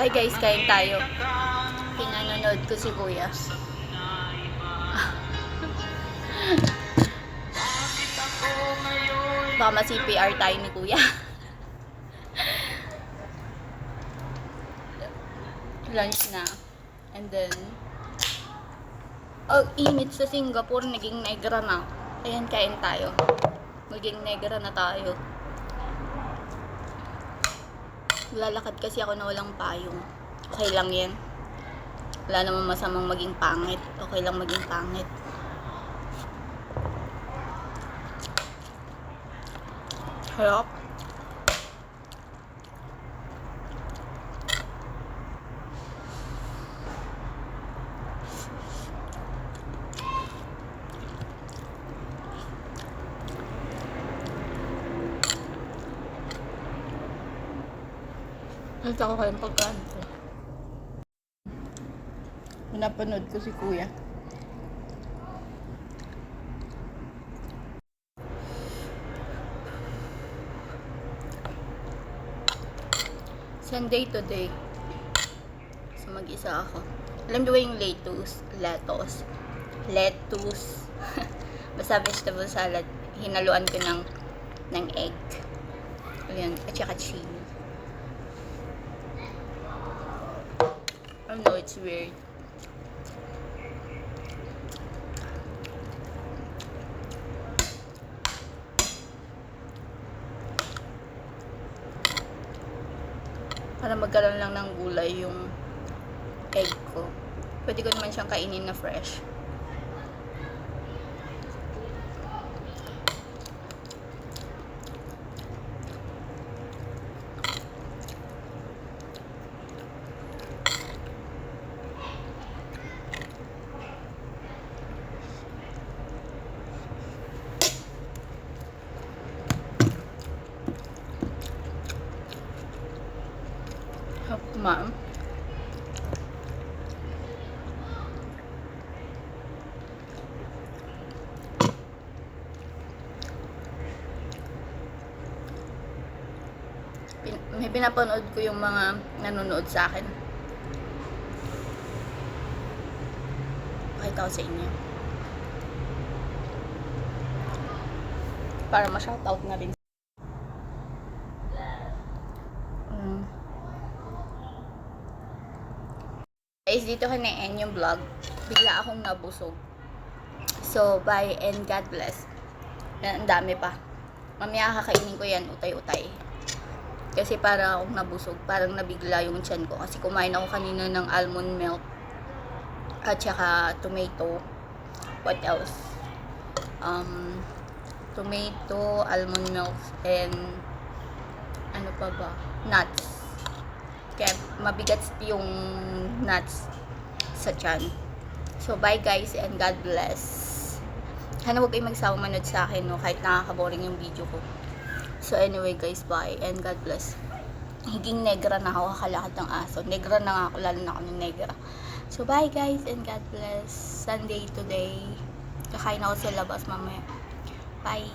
Hi guys, kain tayo. Pinanonood ko si Kuya. Baka ma-CPR tayo ni Kuya. Lunch na. And then, init sa Singapore, naging negra na. Ayan, kain tayo. Naging negra na tayo. Lalakad kasi ako na walang payong. Okay lang yan. Wala namang masamang maging pangit. Okay lang maging pangit. Harap. Ito ako kayong pagkaan ko. Napanood ko si Kuya. Sunday today. So mag-isa ako. Alam niyo ba yung lettuce? Basta vegetable salad. Hinaluan ko ng egg. Ayan, at saka chili. I know it's weird. Para magkaroon lang ng gulay yung egg ko. Pwede ko naman siyang kainin na fresh. Ma'am. May pinapanood ko yung mga nanonood sa akin. Pakita ko sa inyo. Para ma-shoutout na rin. Guys, dito ko na-end yung vlog. Bigla akong nabusog. So, bye and God bless. Ang dami pa. Mamaya kakainin ko yan, utay-utay. Kasi parang akong nabusog. Parang nabigla yung tiyan ko. Kasi kumain ako kanina ng almond milk. At saka tomato. What else? Tomato, almond milk, and ano pa ba? Nuts. Kaya mabigat yung nuts sa tiyan. So, bye guys and God bless. Sana huwag kayong magsawang manood sa akin, no? Kahit nakaka-boring yung video ko. So, anyway guys, bye and God bless. Higing negra na ako, kakalakad ng aso. Negra na nga ako, lalo na ako ng negra. So, bye guys and God bless. Sunday today. Kakain ako sa labas mamaya. Bye.